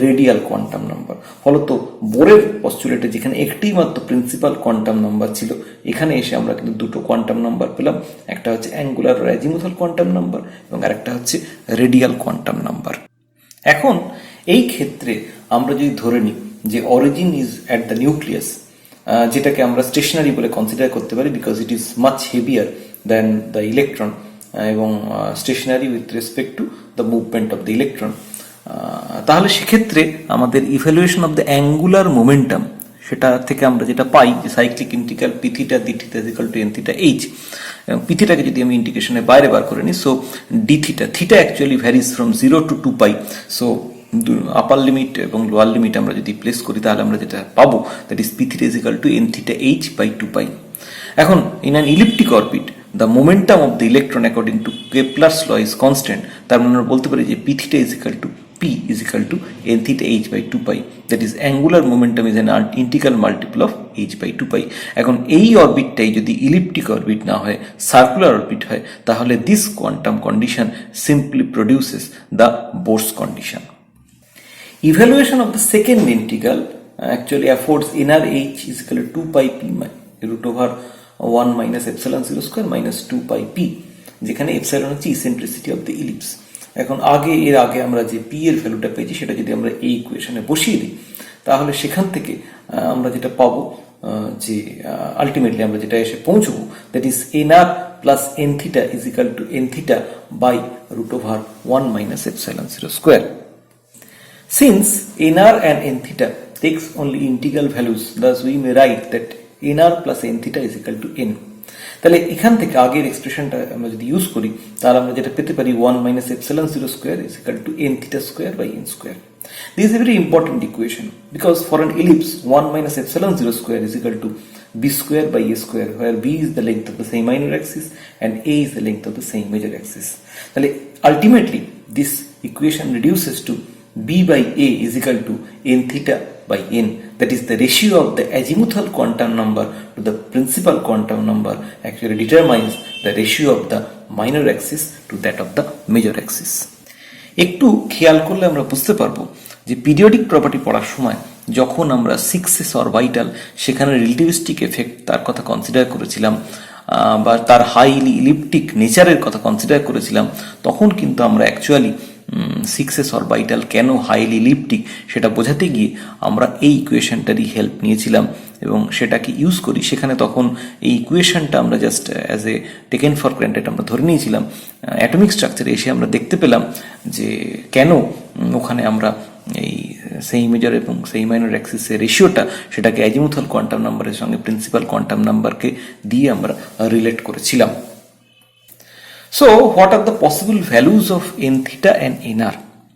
রেডিয়াল কোয়ান্টাম নাম্বার। ফলত বোরের পস্টুলেটে যেখানে একটি মাত্র প্রিন্সিপাল কোয়ান্টাম নাম্বার ছিল, এখানে এসে আমরা কিন্তু দুটো কোয়ান্টাম নাম্বার পেলাম, একটা হচ্ছে angular or azimuthal quantum number এবং আরেকটা হচ্ছে রেডিয়াল কোয়ান্টাম নাম্বার। এখন এই ক্ষেত্রে আমরা যদি ধরে নিই যে origin is at the nucleus, যেটাকে আমরা স্টেশনারি বলে কনসিডার করতে পারি because it is much heavier than the electron, এবং stationary with respect to the movement of the electron, তাহলে সেক্ষেত্রে আমাদের evaluation of the angular momentum সেটা থেকে আমরা যেটা পাই যে cyclic integral P theta D theta is equal to N theta H, এবং পি থিটাকে যদি আমি ইন্টিগ্রেশনের বাইরে বার করে নিই, so D theta theta actually varies from 0 to 2π, so upper limit এবং লোয়ার লিমিট আমরা যদি প্লেস করি তাহলে আমরা যেটা পাবো that is P theta is equal to N theta H by 2π। এখন in an elliptic orbit the momentum of the electron according to Kepler's law is constant, তার মানে আমরা বলতে পারি যে P theta is equal to p is equal to n theta h by 2 pi, that is angular momentum is an integral multiple of h by 2 pi. এখন এই অরবিটটাই যদি ইলিপ্টিক orbit না হয়, সার্কুলার অরবিট হয়, তাহলে this quantum condition simply produces the Bohr's condition. Evaluation of the second integral actually affords nr h is equal to 2 pi p root over 1 minus epsilon 0 square minus 2 pi p, যেখানে epsilon হচ্ছে eccentricity of the ellipse. এখন এর আগে আমরা যে p এর ভ্যালুটা পেয়েছি সেটা যদি আমরা এই ইকুয়েশনে বসিয়ে দিই, তাহলে সেখান থেকে আমরা যেটা পাবো যে আলটিমেটলি আমরা যেটা এসে পৌঁছবো, that is nr plus n theta is equal to n theta by root over 1 minus epsilon 0 square. Since nr and n theta takes only integral values, thus we may write that nr plus n theta is equal to n. তাহলে এখান থেকে আগের এক্সপ্রেশনটা আমরা যদি use করি, তাহলে আমরা যেটা পেতে পারি 1 minus epsilon 0 square is equal to n theta square by n square. This is a very important equation because for an ellipse 1 minus epsilon 0 square is equal to b square by a square, where b is the length of the same minor axis and a is the length of the same major axis. তাহলে ultimately this equation reduces to b by a is equal to n theta by n, that is the ratio of the azimuthal quantum number to the principal quantum number actually determines the ratio of the minor axis to that of the major axis. একটু খেয়াল করলে আমরা বুঝতে পারবো যে periodic property পড়ার সময় যখন আমরা 6s অরবিটাল সেখানে রিলেটিভিস্টিক এফেক্ট তার কথা কনসিডার করেছিলাম বা তার হাইলি ইলিপ্টিক নেচারের কথা কনসিডার করেছিলাম, তখন কিন্তু আমরা অ্যাকচুয়ালি 6s অরবিটাল কেন হাইলি ইলিপ্টিক সেটা বোঝাতে গিয়ে আমরা এই ইকুয়েশনটারই হেল্প নিয়েছিলাম এবং সেটাকে ইউজ করি। সেখানে তখন এই ইকুয়েশনটা আমরা just as a taken for granted আমরা ধরে নিয়েছিলাম। অ্যাটমিক স্ট্রাকচারে এসে আমরা দেখতে পেলাম যে কেন ওখানে আমরা এই সেই মেজর এবং সেই মাইনর অ্যাক্সিসের রেশিওটা সেটাকে অ্যাজিমুথাল কোয়ান্টাম নাম্বারের সঙ্গে প্রিন্সিপাল কোয়ান্টাম নাম্বারকে দিয়ে আমরা রিলেট করেছিলাম। So what are the possible values of n theta and nr?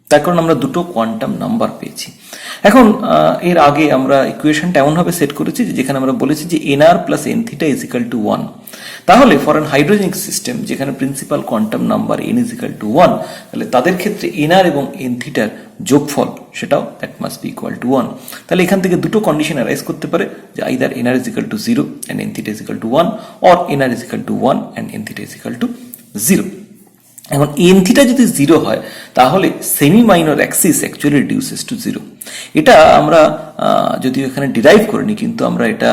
তার কারণ আমরা দুটো কোয়ান্টাম নাম্বার পেয়েছি। এখন এর আগে আমরা ইকুয়েশনটা এমনভাবে সেট করেছি যেখানে আমরা বলেছি যে nr plus n theta is equal to 1. তাহলে ফর অ্যান হাইড্রোজেনিক সিস্টেম যেখানে principal quantum number n is equal to 1, তাহলে তাদের ক্ষেত্রে nr এবং n থিটার যোগফল সেটাও that must be equal to 1। তাহলে এখান থেকে দুটো কন্ডিশন অ্যারাইজ করতে পারে যে either nr is equal to 0 and n theta is equal to 1 or nr is equal to 1 and n theta is equal to 0। এখন n থিটা যদি 0 হয় তাহলে semi minor axis actually reduces to 0। এটা আমরা যদি এখানে ডিরাইভ করিনি, কিন্তু আমরা এটা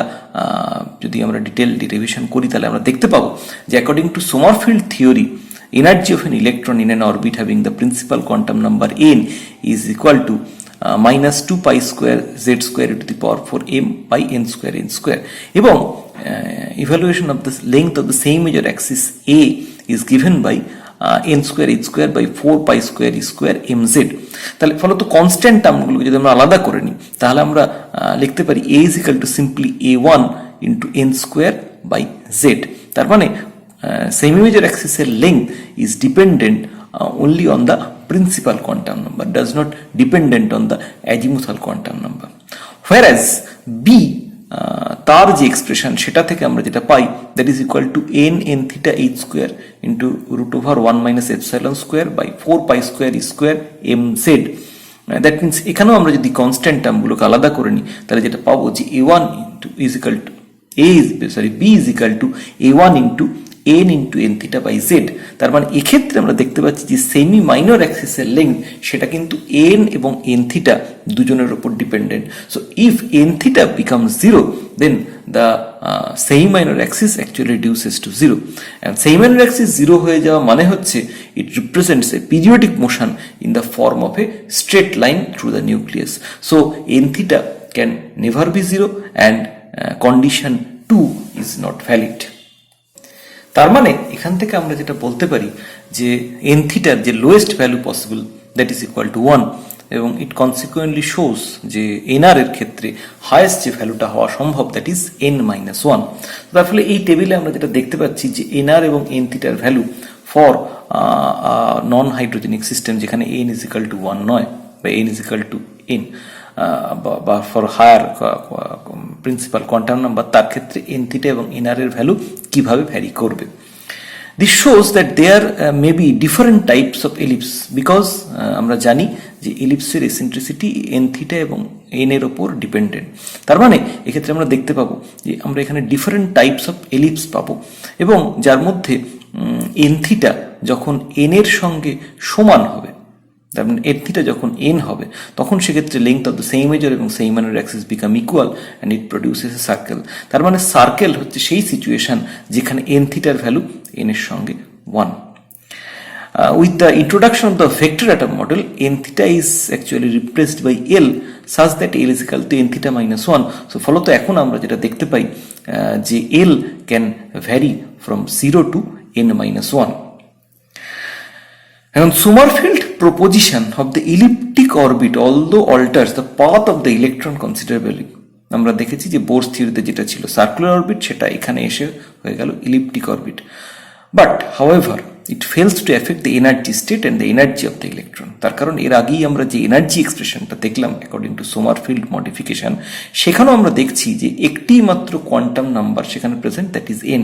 যদি আমরা ডিটেল ডেরিভেশন করি তাহলে আমরা দেখতে পাবো যে according to Sommerfeld theory energy of an electron in an orbit having the principal quantum number n is equal to minus 2 pi square z square to the power 4 m by n square এবং evaluation of the length of the same major axis a is given by n square h square by 4 pi square e square mz। তাহলে ফলত constant টার্মগুলোকে যদি আমরা আলাদা করে নিই তাহলে আমরা লিখতে পারি a is equal to simply a1 into n square by z। তার মানে semi major axis length is dependent only on the principal quantum number, does not dependent on the azimuthal quantum number, whereas b তার যে expression সেটা থেকে আমরা যেটা পাই that is equal to n theta h square into root over 1 minus epsilon square by 4 pi square e square mz। That means এখানেও আমরা যদি কনস্ট্যান্ট টার্মগুলোকে আলাদা করে নিই তাহলে যেটা পাবো যে a1 is equal to b is equal to a1 into n into n theta by z। তার মানে এক্ষেত্রে আমরা দেখতে পাচ্ছি যে সেমি মাইনর অ্যাক্সিসের লেংথ সেটা কিন্তু n এবং n থিটা দুজনের উপর dependent. So if n theta becomes 0 then the semi minor axis actually reduces to 0 and semi minor axis 0 হয়ে যাওয়া মানে হচ্ছে it represents a periodic motion in the form of a straight line through the nucleus. So n theta can never be 0 and condition 2 is not valid. তার মানে এখান থেকে আমরা যেটা বলতে পারি যে n থিটার যে lowest value possible that is equal to 1 এবং ইট কনসিকুয়েন্টলি শোস যে nr এর ক্ষেত্রে হাইয়েস্ট যে ভ্যালুটা হওয়া সম্ভব দ্যাট ইজ n-1। তার ফলে এই টেবিলে আমরা যেটা দেখতে পাচ্ছি যে nr এবং n থিটার value for non hydrogenic system যেখানে n ইজ ইকুয়াল টু 1 নয় বা n is equal to n বা for higher principal quantum number তার ক্ষেত্রে n থিটা এবং nr এর ভ্যালু কিভাবে ভ্যারি করবে। This shows that there may be different types of ellipse because আমরা জানি যে এলিপসের এসেন্ট্রিসিটি এন থিটা এবং এন এর ওপর ডিপেন্ডেন্ট। তার মানে এক্ষেত্রে আমরা দেখতে পাবো যে আমরা এখানে ডিফারেন্ট টাইপস অফ এলিপস পাবো এবং যার মধ্যে এন থিটা যখন এন এর সঙ্গে সমান হবে, তার মানে এন থিটা যখন এন হবে তখন সেক্ষেত্রে length of the same major এবং same minor axis become equal and it produces a circle. তার মানে সার্কেল হচ্ছে সেই সিচুয়েশন যেখানে এন থিটার ভ্যালু এন এর সঙ্গে 1. With the introduction of the vector atom model, n theta is actually replaced by L such that L is equal to n theta minus 1. So ফলত এখন আমরা যেটা দেখতে পাই যে L can vary from 0 to n minus 1. এখন Sommerfeld proposition of the elliptic orbit although alters the path of the electron considerably. আমরা দেখেছি যে বোরস থিওরিতে যেটা ছিল সার্কুলার অরবিট সেটা এখানে এসে হয়ে গেল ইলিপ্টিক orbit. But however it fails to affect the energy state and the energy of the electron. তার কারণ এর আগেই আমরা যে এনার্জি এক্সপ্রেশনটা দেখলাম অ্যাকর্ডিং টু সোমারফিল্ড মডিফিকেশন, সেখানেও আমরা দেখছি যে একটি মাত্র কোয়ান্টাম নাম্বার সেখানে প্রেজেন্ট, দ্যাট ইজ এন।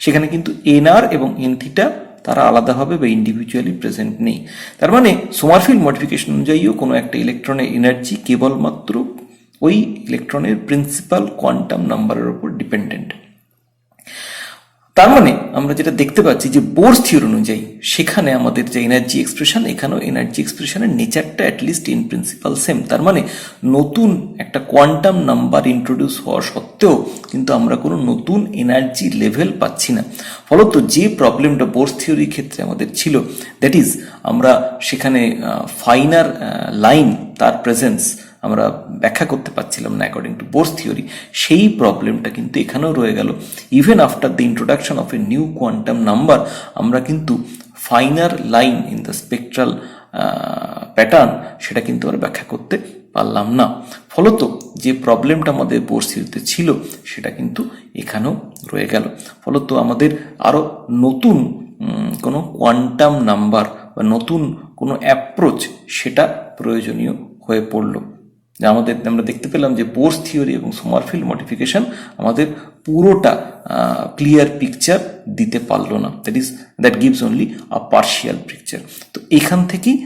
সেখানে কিন্তু এনআর এবং এন থিটা তারা আলাদাভাবে বা ইন্ডিভিজুয়ালি প্রেজেন্ট নেই। তার মানে সোমারফিল্ড মডিফিকেশন অনুযায়ীও কোনো একটা ইলেকট্রনের এনার্জি কেবলমাত্র ওই ইলেকট্রনের প্রিন্সিপাল কোয়ান্টাম নাম্বারের উপর ডিপেন্ডেন্ট। তার মানে আমরা যেটা দেখতে পাচ্ছি যে বোরস থিওরি অনুযায়ী সেখানে আমাদের যে এনার্জি এক্সপ্রেশন, এখানেও এনার্জি এক্সপ্রেশনের নেচারটা অ্যাটলিস্ট ইন প্রিন্সিপাল সেম। তার মানে নতুন একটা কোয়ান্টাম নাম্বার ইন্ট্রোডিউস হওয়া সত্ত্বেও কিন্তু আমরা কোনো নতুন এনার্জি লেভেল পাচ্ছি না। ফলত যে প্রবলেমটা বোরস থিওরির ক্ষেত্রে আমাদের ছিল, দ্যাট ইজ আমরা সেখানে ফাইনার লাইন তার প্রেজেন্স আমরা ব্যাখ্যা করতে পারছিলাম না অ্যাকর্ডিং টু বোরস থিওরি, সেই প্রবলেমটা কিন্তু এখানেও রয়ে গেল। Even after the introduction of a new quantum number আমরা কিন্তু finer line in the spectral pattern সেটা কিন্তু আমরা ব্যাখ্যা করতে পারলাম না। ফলত যে প্রবলেমটা আমাদের বোরস থিওরিতে ছিল সেটা কিন্তু এখানেও রয়ে গেল। ফলত আমাদের আরও নতুন কোনো কোয়ান্টাম নাম্বার বা নতুন কোনো অ্যাপ্রোচ সেটা প্রয়োজনীয় হয়ে পড়ল। আমরা দেখতে পেলাম যে বোরস থিওরি এবং সোমারফিল্ড মডিফিকেশন আমাদের পুরোটা ক্লিয়ার পিকচার দিতে পারলো না, that gives only a partial picture. তো এখান থেকেই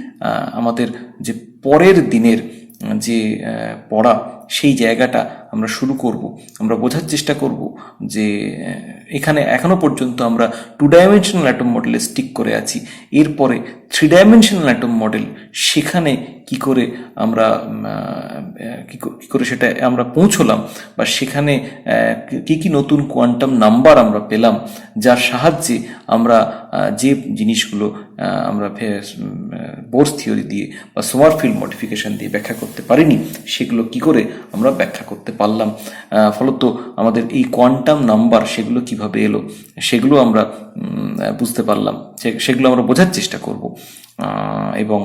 আমাদের যে পরের দিনের যে পড়া সেই জায়গাটা আমরা শুরু করব। আমরা বোঝার চেষ্টা করব যে এখানে এখনো পর্যন্ত আমরা 2 ডাইমেনশনাল অ্যাটম মডেলে স্টিক করে আছি, এরপরে 3 ডাইমেনশনাল অ্যাটম মডেল সেখানে কি করে আমরা কি করে সেটা আমরা পৌঁছলাম বা সেখানে কি কি নতুন কোয়ান্টাম নাম্বার আমরা পেলাম যার সাহায্যে আমরা যে জিনিসগুলো আমরা বোরস থিওরি দিয়ে বা সোমারফিল্ড মডিফিকেশন দিয়ে ব্যাখ্যা করতে পারিনি সেগুলো কি করে আমরা ব্যাখ্যা করতে পারলাম। ফলত আমাদের এই কোয়ান্টাম নাম্বার সেগুলো কিভাবে এলো সেগুলো আমরা বুঝতে পারলাম, সেগুলো আমরা বোঝার চেষ্টা করব এবং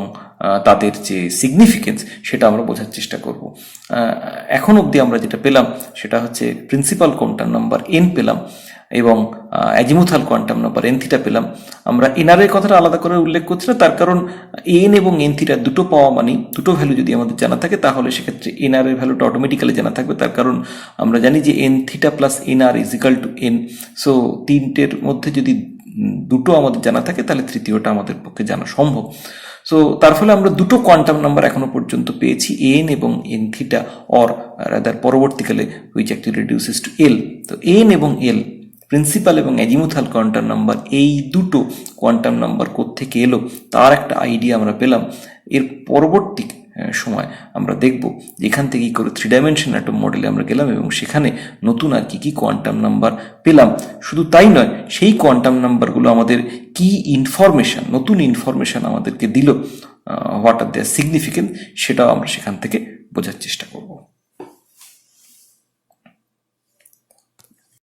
তাদের যে সিগনিফিকেন্স সেটা আমরা বোঝার চেষ্টা করব। এখন অবধি আমরা যেটা পেলাম সেটা হচ্ছে প্রিন্সিপাল কোয়ান্টাম নাম্বার এন পেলাম এবং azimuthal quantum number N theta পেলাম। আমরা এনআর এর কথাটা আলাদা করে উল্লেখ করছি না, তার কারণ এন এবং এন থিটা দুটো পাওয়া মানে দুটো ভ্যালু যদি আমাদের জানা থাকে তাহলে সেক্ষেত্রে এনআর এর ভ্যালুটা অটোমেটিক্যালি জানা থাকবে। তার কারণ আমরা জানি যে N theta plus NR is equal two N. So তিনটের মধ্যে যদি দুটো আমাদের জানা থাকে তাহলে তৃতীয়টা আমাদের পক্ষে জানা সম্ভব। সো তার ফলে আমরা দুটো কোয়ান্টাম নাম্বার এখনো পর্যন্ত পেয়েছি, এন এবং এন থিটা, অর রাদার পরবর্তীকালে হুইচ অ্যাকচুয়ালি রিডিউসেস টু এল। তো এন এবং এল প্রিন্সিপাল এবং অ্যাজিমুথাল কোয়ান্টাম নাম্বার, এই দুটো কোয়ান্টাম নাম্বার কোত্থেকে এলো তার একটা আইডিয়া আমরা পেলাম। এর পরবর্তী সময় আমরা দেখব এখান থেকে কি করে 3 ডাইমেনশনাল অ্যাটম মডেলে আমরা গেলাম এবং সেখানে নতুন আর কি কি কোয়ান্টাম নাম্বার পেলাম। শুধু তাই নয়, সেই কোয়ান্টাম নাম্বারগুলো আমাদের কি ইনফরমেশন, নতুন ইনফরমেশন আমাদেরকে দিল, হোয়াট আর দেয়ার সিগনিফিকেন্স, সেটাও আমরা সেখান থেকে বোঝার চেষ্টা করব।